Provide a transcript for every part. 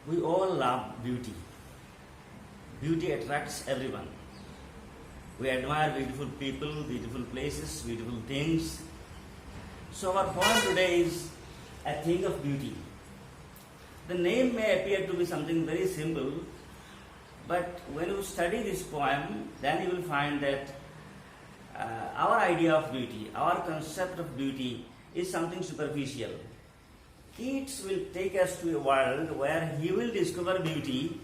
We all love beauty. Beauty attracts everyone. We admire beautiful people, beautiful places, beautiful things. So our poem today is A Thing of Beauty. The name may appear to be something very simple, but when you study this poem, then you will find that our idea of beauty, our concept of beauty is something superficial. Keats will take us to a world where he will discover beauty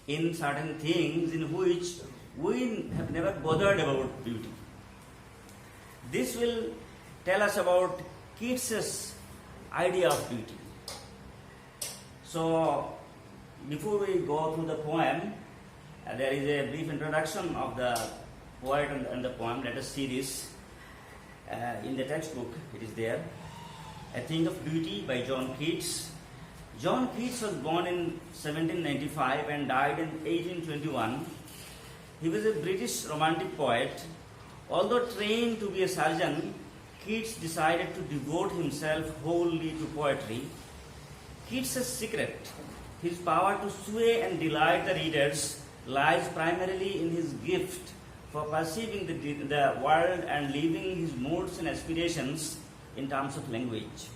in certain things in which we have never bothered about beauty. This will tell us about Keats's idea of beauty. So, before we go through the poem, there is a brief introduction of the poet and the poem. Let us see this in the textbook. It is there. A Thing of Beauty by John Keats. John Keats was born in 1795 and died in 1821. He was a British romantic poet. Although trained to be a surgeon, Keats decided to devote himself wholly to poetry. Keats' secret, his power to sway and delight the readers, lies primarily in his gift for perceiving the world and living his moods and aspirations in terms of language.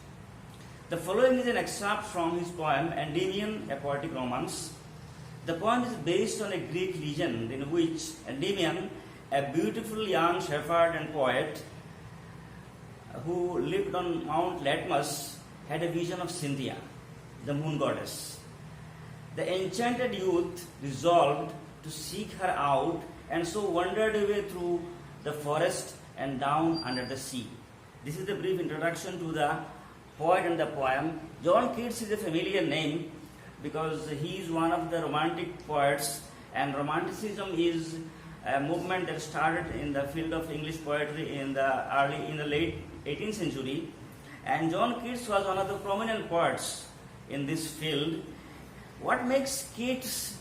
The following is an excerpt from his poem Endymion, a Poetic Romance. The poem is based on a Greek legend in which Endymion, a beautiful young shepherd and poet who lived on Mount Latmus, had a vision of Cynthia, the moon goddess. The enchanted youth resolved to seek her out and so wandered away through the forest and down under the sea. This is the brief introduction to the poet and the poem. John Keats is a familiar name because he is one of the romantic poets, and Romanticism is a movement that started in the field of English poetry in the late 18th century. And John Keats was one of the prominent poets in this field. What makes Keats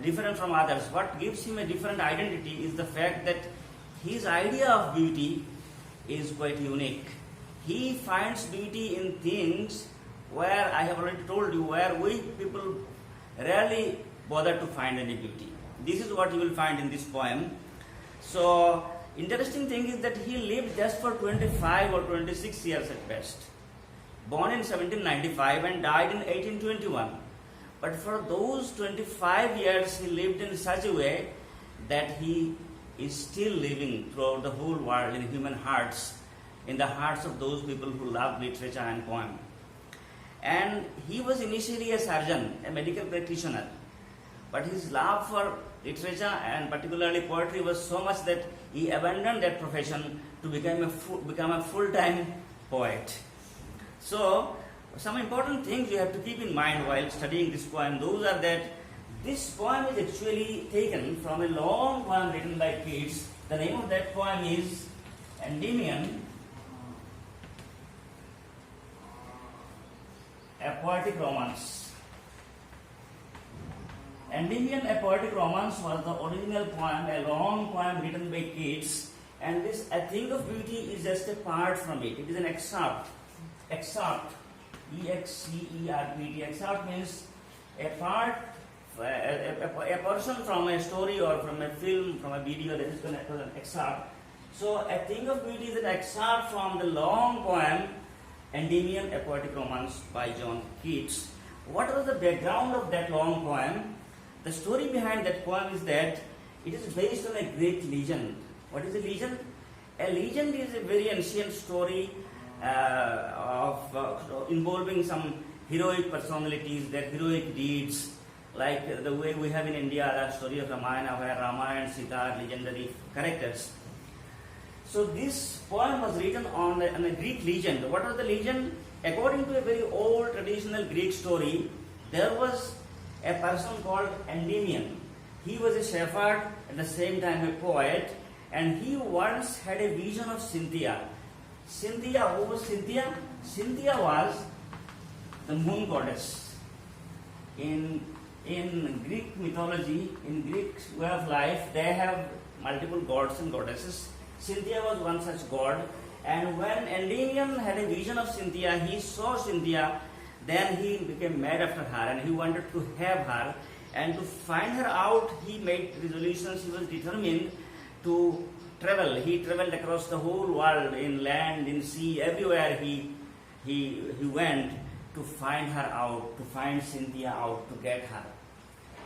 different from others, what gives him a different identity, is the fact that his idea of beauty is quite unique. He finds beauty in things where, I have already told you, where we people rarely bother to find any beauty. This is what you will find in this poem. So, interesting thing is that he lived just for 25 or 26 years at best. Born in 1795 and died in 1821. But for those 25 years he lived in such a way that he is still living throughout the whole world in human hearts, in the hearts of those people who love literature and poem. And he was initially a surgeon, a medical practitioner, but his love for literature and particularly poetry was so much that he abandoned that profession to become a full-time poet. So, some important things you have to keep in mind while studying this poem. Those are that this poem is actually taken from a long poem written by Keats. The name of that poem is Endymion, a Poetic Romance. Endymion, a Poetic Romance was the original poem, a long poem written by Keats, and this A Thing of Beauty is just a part from it. It is an excerpt. Excerpt, E-X-C-E-R-P-T. Excerpt means a part, a portion from a story or from a film, from a video that is called an excerpt. So, A Thing of Beauty is an excerpt from the long poem Endymion, a Poetic Romance by John Keats. What was the background of that long poem? The story behind that poem is that it is based on a Greek legend. What is a legend? A legend is a very ancient story involving some heroic personalities, their heroic deeds, like the way we have in India the story of Ramayana, where Rama and Sita are legendary characters. So this poem was written on a Greek legend. What was the legend? According to a very old traditional Greek story, there was a person called Endymion. He was a shepherd, at the same time a poet, and he once had a vision of Cynthia. Cynthia, who was Cynthia? Cynthia was the moon goddess. In Greek mythology, in Greek way of life, they have multiple gods and goddesses. Cynthia was one such god, and when Endymion had a vision of Cynthia, he saw Cynthia then he became mad after her and he wanted to have her. And to find her out, he made resolutions. He was determined to travel. He traveled across the whole world, in land, in sea, everywhere he went to find her out, to find Cynthia out, to get her.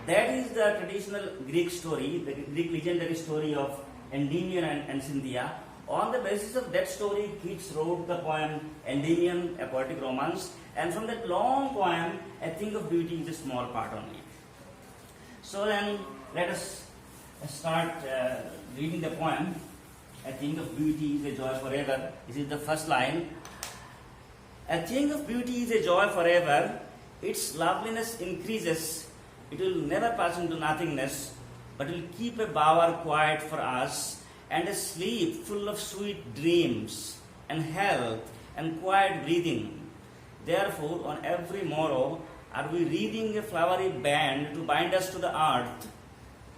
That is the traditional Greek story, the Greek legendary story of Endymion and Cynthia. On the basis of that story, Keats wrote the poem Endymion, a poetic romance, and from that long poem, A Thing of Beauty is a small part only. So then, let us start reading the poem. A thing of beauty is a joy forever. This is the first line. A thing of beauty is a joy forever. Its loveliness increases. It will never pass into nothingness, but will keep a bower quiet for us, and a sleep full of sweet dreams, and health, and quiet breathing. Therefore, on every morrow, are we wreathing a flowery band to bind us to the earth,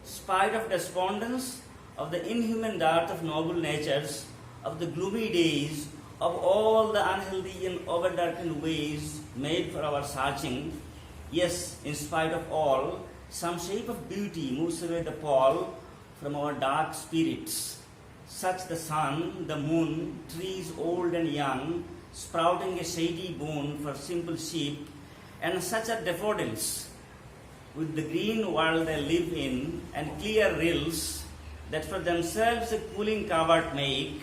spite of despondence, of the inhuman dearth of noble natures, of the gloomy days, of all the unhealthy and overdarkened ways made for our searching. Yes, in spite of all, some shape of beauty moves away the pall from our dark spirits. Such the sun, the moon, trees old and young, sprouting a shady boon for simple sheep, and such are daffodils, with the green world they live in, and clear rills, that for themselves a cooling covert make,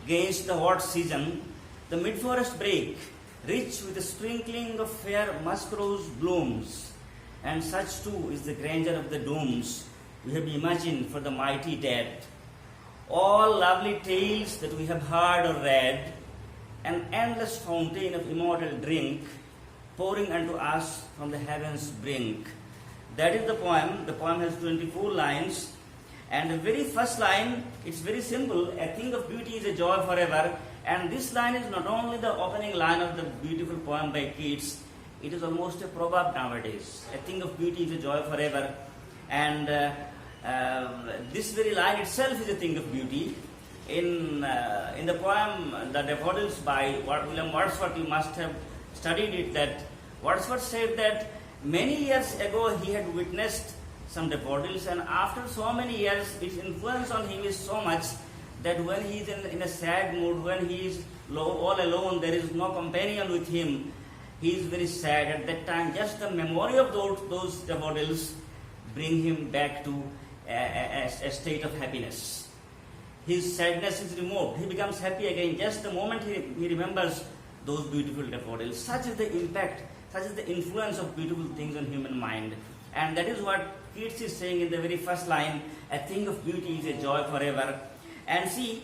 gainst the hot season, the mid-forest brake, rich with a sprinkling of fair musk-rose blooms, and such too is the grandeur of the dooms we have imagined for the mighty dead. All lovely tales that we have heard or read, an endless fountain of immortal drink, pouring unto us from the heavens' brink. That is the poem. The poem has 24 lines. And the very first line, it's very simple. A thing of beauty is a joy forever. And this line is not only the opening line of the beautiful poem by Keats, it is almost a proverb nowadays. A thing of beauty is a joy forever. And this very line itself is a thing of beauty. In the poem, The Daffodils by William Wordsworth, you must have studied it, that Wordsworth said that many years ago he had witnessed some daffodils, and after so many years its influence on him is so much that when he is in a sad mood, when he is all alone, there is no companion with him, he is very sad. At that time, just the memory of those daffodils bring him back to a state of happiness. His sadness is removed. He becomes happy again just the moment he remembers those beautiful daffodils. Such is the impact, such is the influence of beautiful things on human mind. And that is what Keats is saying in the very first line, a thing of beauty is a joy forever. And see,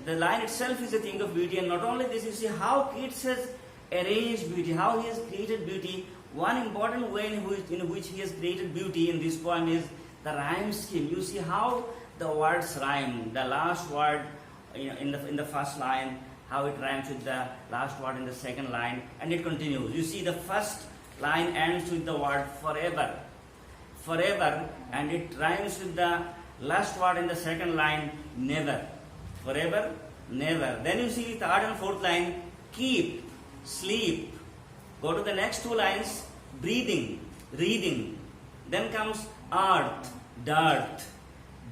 the line itself is a thing of beauty, and not only this, you see how Keats has arranged beauty, how he has created beauty. One important way in which he has created beauty in this poem is the rhyme scheme. You see how the words rhyme. The last word in the first line, how it rhymes with the last word in the second line, and it continues. You see the first line ends with the word forever. Forever, and it rhymes with the last word in the second line, never. Forever, never. Then you see the third and fourth line, keep, sleep. Go to the next two lines, breathing, reading. Then comes earth, dirt,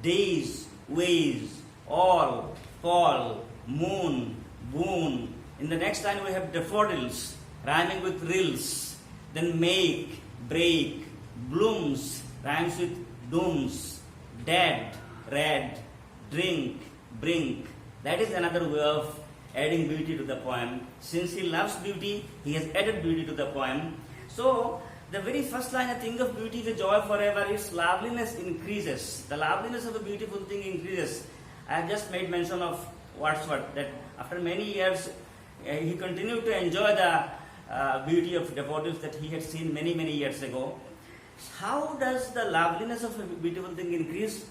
days, ways, all, fall, moon, boon. In the next line we have daffodils, rhyming with rills. Then make, break, blooms, rhymes with dooms, dead, red, drink, brink. That is another way of adding beauty to the poem. Since he loves beauty, he has added beauty to the poem. So, the very first line, a thing of beauty is a joy forever, its loveliness increases. The loveliness of a beautiful thing increases. I have just made mention of Wordsworth, that after many years, he continued to enjoy the beauty of daffodils that he had seen many, many years ago. How does the loveliness of a beautiful thing increase?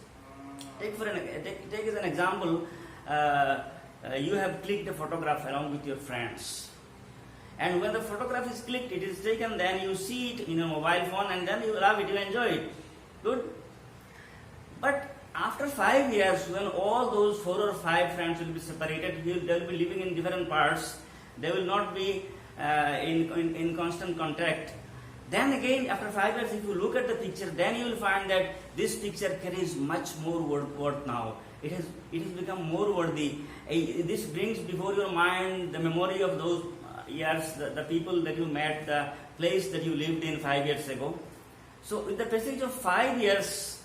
Take as an example, you have clicked a photograph along with your friends. And when the photograph is clicked, it is taken, then you see it in a mobile phone, and then you love it, you enjoy it. Good? But after 5 years, when all those 4 or 5 friends will be separated, they will be living in different parts, they will not be in constant contact. Then again, after 5 years, if you look at the picture, then you will find that this picture carries much more worth now. It has become more worthy. This brings before your mind the memory of those years, the people that you met, the place that you lived in 5 years ago. So with the passage of 5 years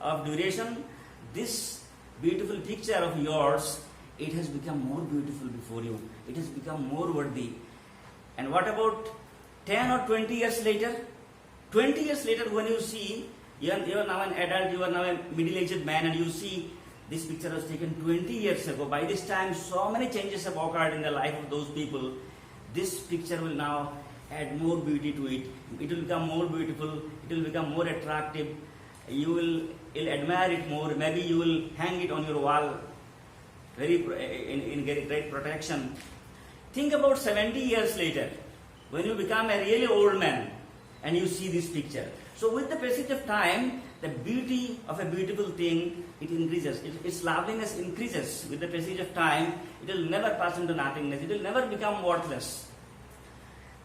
of duration, this beautiful picture of yours, it has become more beautiful before you. It has become more worthy. And what about 10 or 20 years later? 20 years later, when you see, you are now an adult, you are now a middle-aged man, and you see this picture was taken 20 years ago. By this time, so many changes have occurred in the life of those people. This picture will now add more beauty to it. It will become more beautiful. It will become more attractive. You will admire it more. Maybe you will hang it on your wall, in great protection. Think about 70 years later, when you become a really old man and you see this picture. So with the passage of time, the beauty of a beautiful thing, it increases. Its loveliness increases with the passage of time. It will never pass into nothingness. It will never become worthless.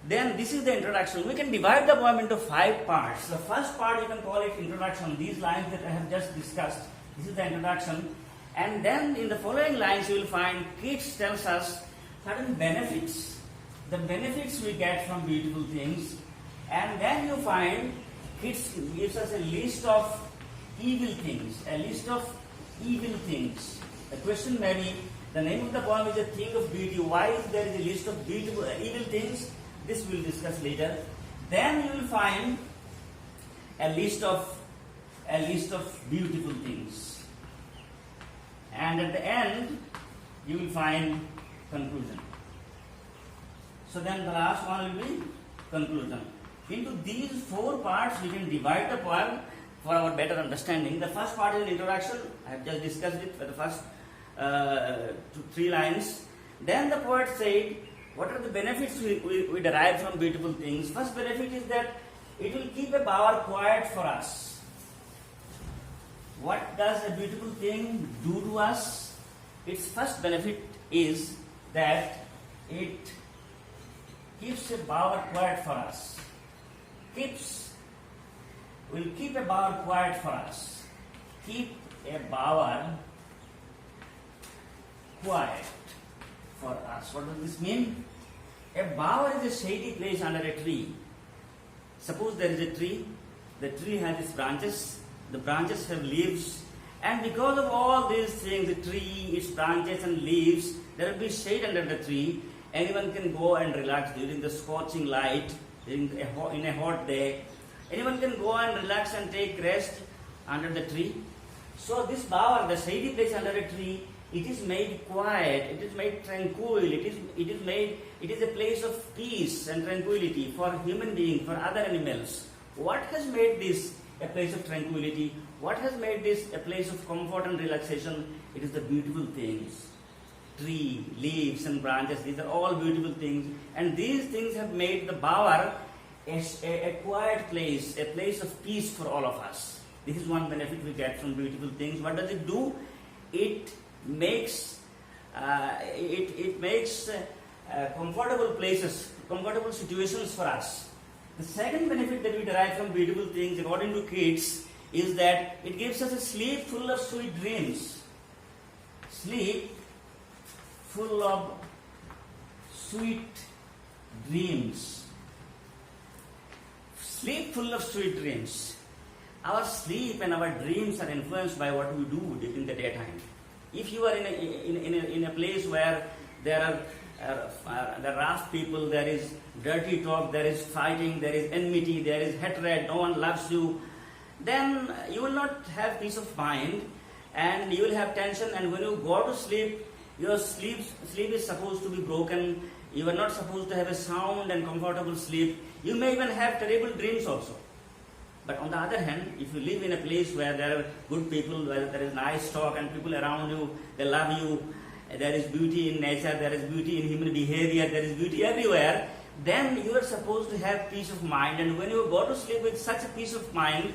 Then this is the introduction. We can divide the poem into 5 parts. The first part, you can call it introduction. These lines that I have just discussed, this is the introduction. And then in the following lines, you will find Keats tells us certain benefits. The benefits we get from beautiful things. And then you find Keats gives us a list of evil things. A list of evil things. The question may be, the name of the poem is A Thing of Beauty. Why is there a list of beautiful, evil things? This we will discuss later. Then you will find a list of beautiful things. And at the end, you will find conclusion. So then the last one will be conclusion. Into these 4 parts, we can divide the poem for our better understanding. The first part is an introduction. I have just discussed it for the first 3 lines. Then the poet said, what are the benefits we derive from beautiful things? First benefit is that it will keep a bower quiet for us. What does a beautiful thing do to us? Its first benefit is that it keeps a bower quiet for us. Will keep a bower quiet for us. Keep a bower quiet for us. What does this mean? A bower is a shady place under a tree. Suppose there is a tree. The tree has its branches. The branches have leaves. And because of all these things, the tree, its branches and leaves, there will be shade under the tree. Anyone can go and relax during the scorching light, in a hot day. Anyone can go and relax and take rest under the tree. So this bower, the shady place under a tree, it is made quiet, it is made tranquil, it is a place of peace and tranquility for human beings, for other animals. What has made this a place of tranquility? What has made this a place of comfort and relaxation? It is the beautiful things. Tree, leaves and branches, these are all beautiful things. And these things have made the bower a quiet place, a place of peace for all of us. This is one benefit we get from beautiful things. What does it do? It makes comfortable places, comfortable situations for us. The second benefit that we derive from beautiful things, according to Keats, is that it gives us a sleep full of sweet dreams. Sleep full of sweet dreams. Sleep full of sweet dreams. Our sleep and our dreams are influenced by what we do in the daytime. If you are in a place where there are rough people, there is dirty talk, there is fighting, there is enmity, there is hatred, no one loves you, then you will not have peace of mind and you will have tension. And when you go to sleep, your sleep is supposed to be broken. You are not supposed to have a sound and comfortable sleep. You may even have terrible dreams also. But on the other hand, if you live in a place where there are good people, where there is nice talk and people around you, they love you, there is beauty in nature, there is beauty in human behavior, there is beauty everywhere, then you are supposed to have peace of mind. And when you go to sleep with such a peace of mind,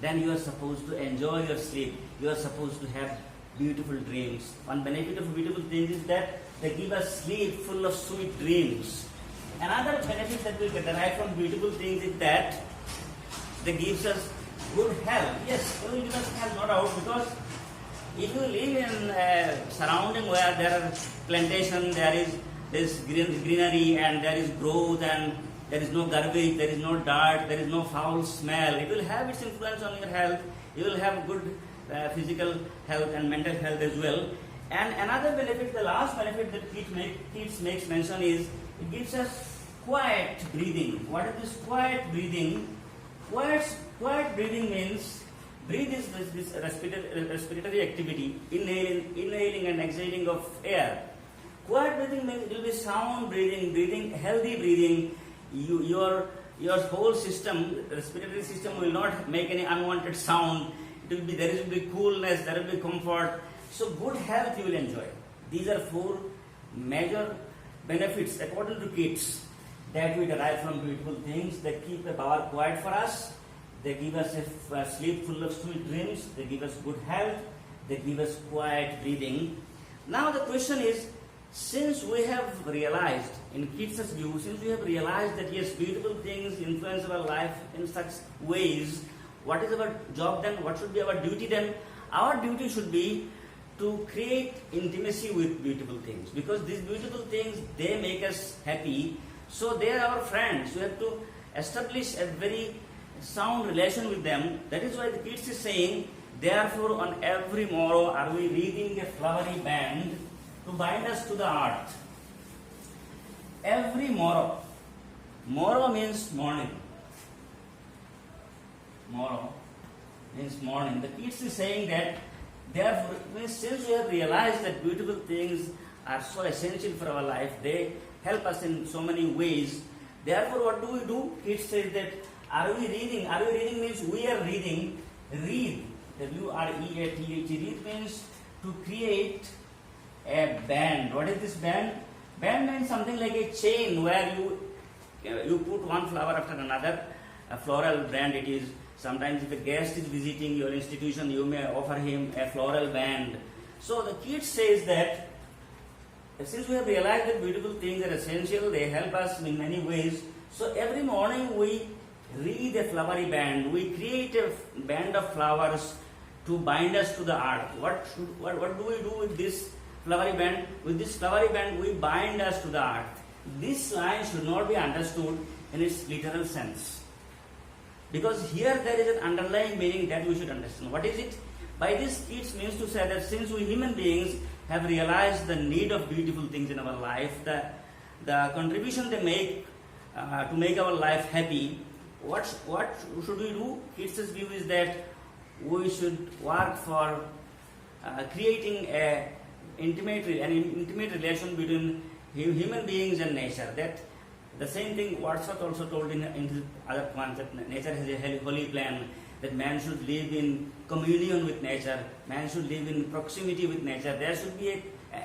then you are supposed to enjoy your sleep. You are supposed to have beautiful dreams. One benefit of beautiful things is that they give us sleep full of sweet dreams. another benefit that we can derive from beautiful things is that they gives us good health. Yes, it will give us health, no doubt, because if you live in a surrounding where there are plantation, there is this greenery and there is growth and there is no garbage, there is no dirt, there is no foul smell, it will have its influence on your health. You will have good physical health and mental health as well. And another benefit, the last benefit that Keats makes mention is it gives us quiet breathing. What is this quiet breathing? Quiet breathing means breathe is this respiratory activity, inhaling and exhaling of air. Quiet breathing means it will be sound breathing, healthy breathing. Your whole system, respiratory system, will not make any unwanted sound. There will be coolness, there will be comfort. So good health you will enjoy. These are 4 major benefits according to Keats that we derive from beautiful things. They keep the power quiet for us. They give us a sleep full of sweet dreams. They give us good health. They give us quiet breathing. Now the question is, since we have realized, in Keats' view, since we have realized that yes, beautiful things influence our life in such ways, what is our job then? What should be our duty then? Our duty should be to create intimacy with beautiful things, because these beautiful things, they make us happy. So they are our friends. We have to establish a very sound relation with them. That is why the Keats is saying, therefore on every morrow are we wreathing a flowery band to bind us to the earth. Every morrow. Morrow means morning. Morrow means morning. The Keats is saying that therefore, since we have realized that beautiful things are so essential for our life, they help us in so many ways. Therefore, what do we do? Keats says that are we reading? Are we reading means we are reading. Read. W-R-E-A-T-H. Read means to create a band. What is this band? Band means something like a chain where you put one flower after another. A floral band it is. Sometimes if a guest is visiting your institution, you may offer him a floral band. So the Keats says that since we have realized that beautiful things are essential, they help us in many ways. So every morning we read a flowery band. We create a band of flowers to bind us to the earth. What do we do with this flowery band? With this flowery band, we bind us to the earth. This line should not be understood in its literal sense, because here there is an underlying meaning that we should understand. What is it? By this, Keats means to say that since we human beings have realized the need of beautiful things in our life, the contribution they make to make our life happy, what should we do? Keats' view is that we should work for creating an intimate relation between human beings and nature. That the same thing Wordsworth also told in his other poems, that nature has a holy plan, that man should live in communion with nature, man should live in proximity with nature. There should be an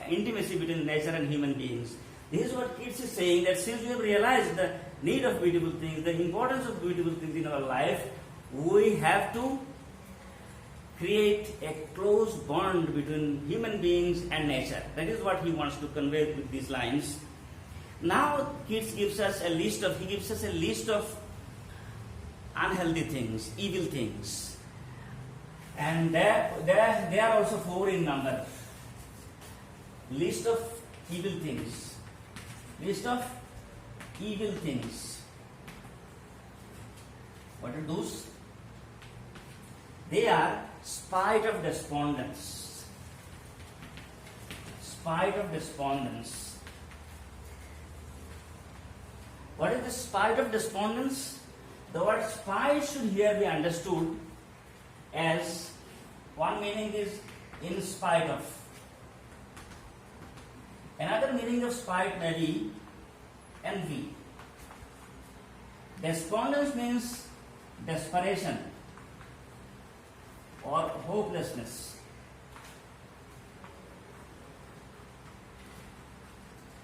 intimacy between nature and human beings. This is what Keats is saying, that since we have realized the need of beautiful things, the importance of beautiful things in our life, we have to create a close bond between human beings and nature. That is what he wants to convey with these lines. Now Keats gives us a list of unhealthy things, evil things, and they are also 4 in number. List of evil things. List of evil things. What are those? They are spite of despondence. Spite of despondence. What is the spite of despondence? The word spite should here be understood as, one meaning is in spite of. Another meaning of spite may be envy. Despondence means desperation or hopelessness.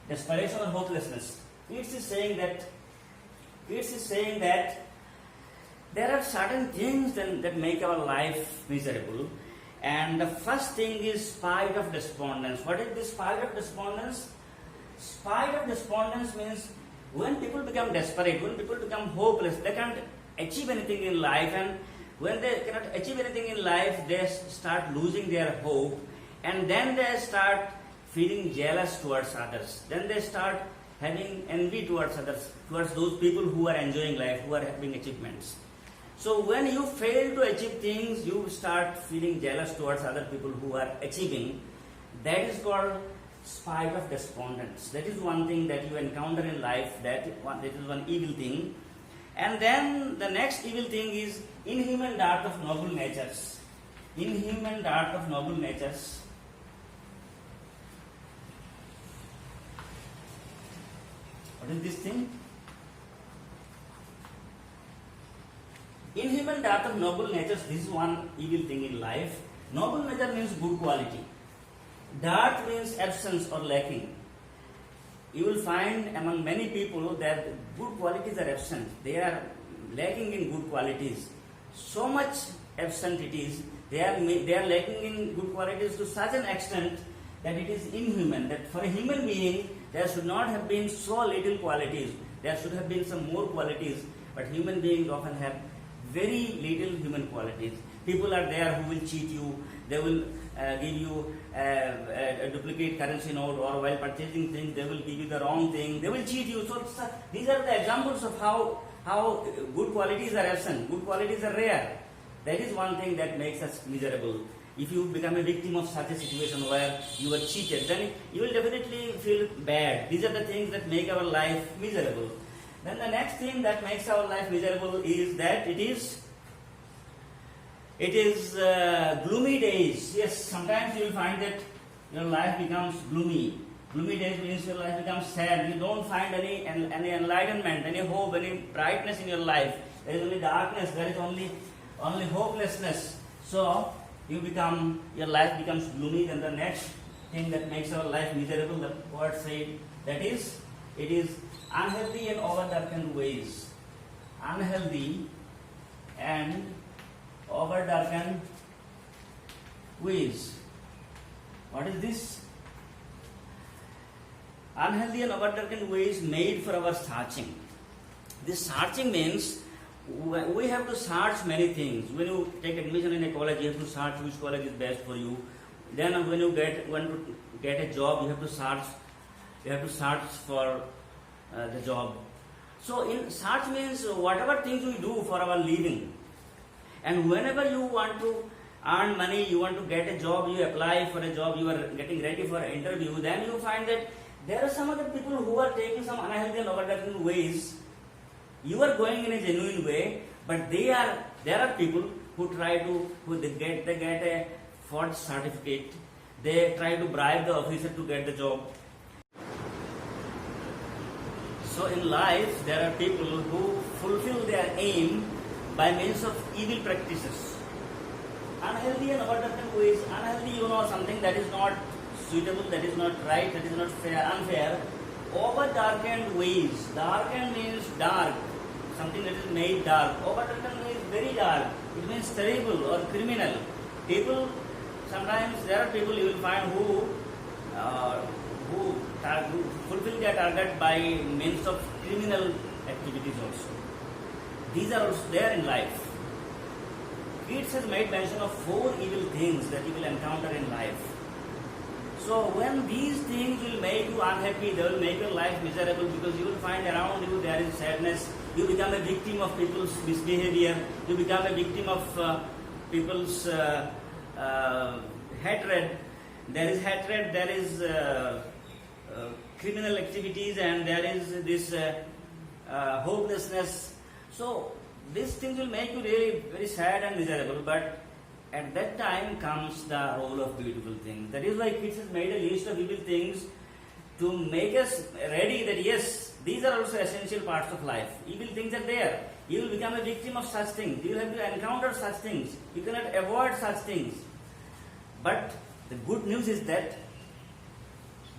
Desperation or hopelessness. Keats is saying that there are certain things that make our life miserable, and the first thing is spite of despondence. What is this spite of despondence? Spite of despondence means when people become desperate, when people become hopeless, they can't achieve anything in life, and when they cannot achieve anything in life, they start losing their hope, and then they start feeling jealous towards others. Then they start having envy towards others, towards those people who are enjoying life, who are having achievements. So when you fail to achieve things, you start feeling jealous towards other people who are achieving. That is called spite of despondence. That is one thing that you encounter in life. That is one evil thing. And then the next evil thing is inhuman dart of noble natures. Inhuman dart of noble natures. What is this thing? Inhuman dart of noble natures. This is one evil thing in life. Noble nature means good quality. Dart means absence or lacking. You will find among many people that good qualities are absent. They are lacking in good qualities. So much absent it is. They are lacking in good qualities to such an extent that it is inhuman. That for a human being there should not have been so little qualities. There should have been some more qualities. But human beings often have very little human qualities. People are there who will cheat you. They will give you a duplicate currency note, or while purchasing things they will give you the wrong thing. They will cheat you. So these are the examples of how good qualities are absent. Good qualities are rare. That is one thing that makes us miserable. If you become a victim of such a situation where you were cheated, then you will definitely feel bad. These are the things that make our life miserable. Then the next thing that makes our life miserable is that it is gloomy days. Yes, sometimes you will find that your life becomes gloomy. Gloomy days means your life becomes sad. You don't find any enlightenment, any hope, any brightness in your life. There is only darkness. There is only hopelessness. So your life becomes gloomy. Then the next thing that makes our life miserable, the poet said, that is, it is unhealthy and over-darkened ways. Unhealthy and over-darkened ways. What is this? Unhealthy and over-darkened ways made for our searching. This searching means we have to search many things. When you take admission in a college, you have to search which college is best for you. Then when you want to get a job, you have to search. You have to search for the job. So in search means whatever things we do for our living. And whenever you want to earn money, you want to get a job, you apply for a job, you are getting ready for an interview, then you find that there are some other people who are taking some unhealthy and over-darkened ways. You are going in a genuine way, but there are people who get a forged certificate. They try to bribe the officer to get the job. So in life, there are people who fulfill their aim by means of evil practices. Unhealthy and over-darkened ways. Unhealthy, something that is not suitable, that is not right, that is not fair, unfair. Over-darkened ways. Darkened means dark. Something that is made dark. Over-darkened means very dark. It means terrible or criminal. Sometimes there are people you will find who fulfill their target by means of criminal activities also. These are also there in life. Keats has made mention of 4 evil things that you will encounter in life. So when these things will make you unhappy, they will make your life miserable, because you will find around you there is sadness. You become a victim of people's misbehavior. You become a victim of people's hatred. There is hatred, there is criminal activities, and there is this hopelessness. So these things will make you really very sad and miserable, but at that time comes the role of beautiful things. That is why Keats has made a list of evil things to make us ready that yes, these are also essential parts of life. Evil things are there. You will become a victim of such things. You will have to encounter such things. You cannot avoid such things. But the good news is that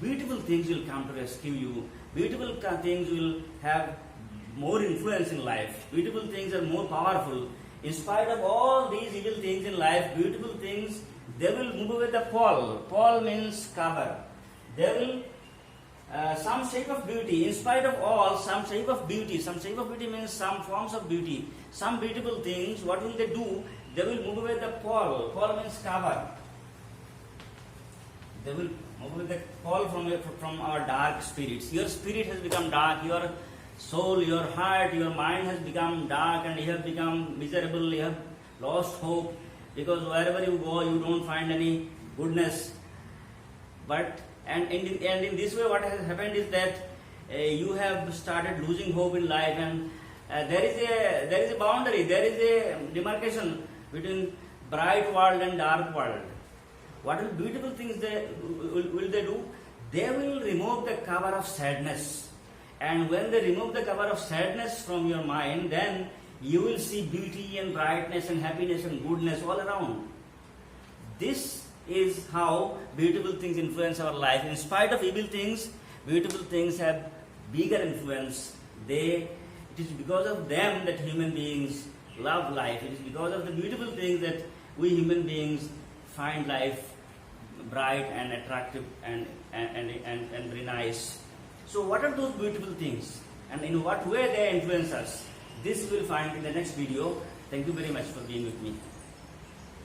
beautiful things will come to rescue you. Beautiful things will have more influence in life. Beautiful things are more powerful. In spite of all these evil things in life, beautiful things, they will move away the pall. Pall means cover. They will some shape of beauty. In spite of all, some shape of beauty. Some shape of beauty means some forms of beauty. Some beautiful things. What will they do? They will move away the pall. Pall means cover. They will move away the pall from our dark spirits. Your spirit has become dark. Your soul, your heart, your mind has become dark, and you have become miserable. You have lost hope because wherever you go, you don't find any goodness. But and in this way, what has happened is that you have started losing hope in life, and there is a boundary, there is a demarcation between bright world and dark world. What will beautiful things will they do? They will remove the cover of sadness, and when they remove the cover of sadness from your mind, then you will see beauty and brightness and happiness and goodness all around. This is how beautiful things influence our life. In spite of evil things, beautiful things have bigger influence. It is because of them that human beings love life. It is because of the beautiful things that we human beings find life bright and attractive and very nice. So what are those beautiful things, and in what way they influence us? This we will find in the next video. Thank you very much for being with me.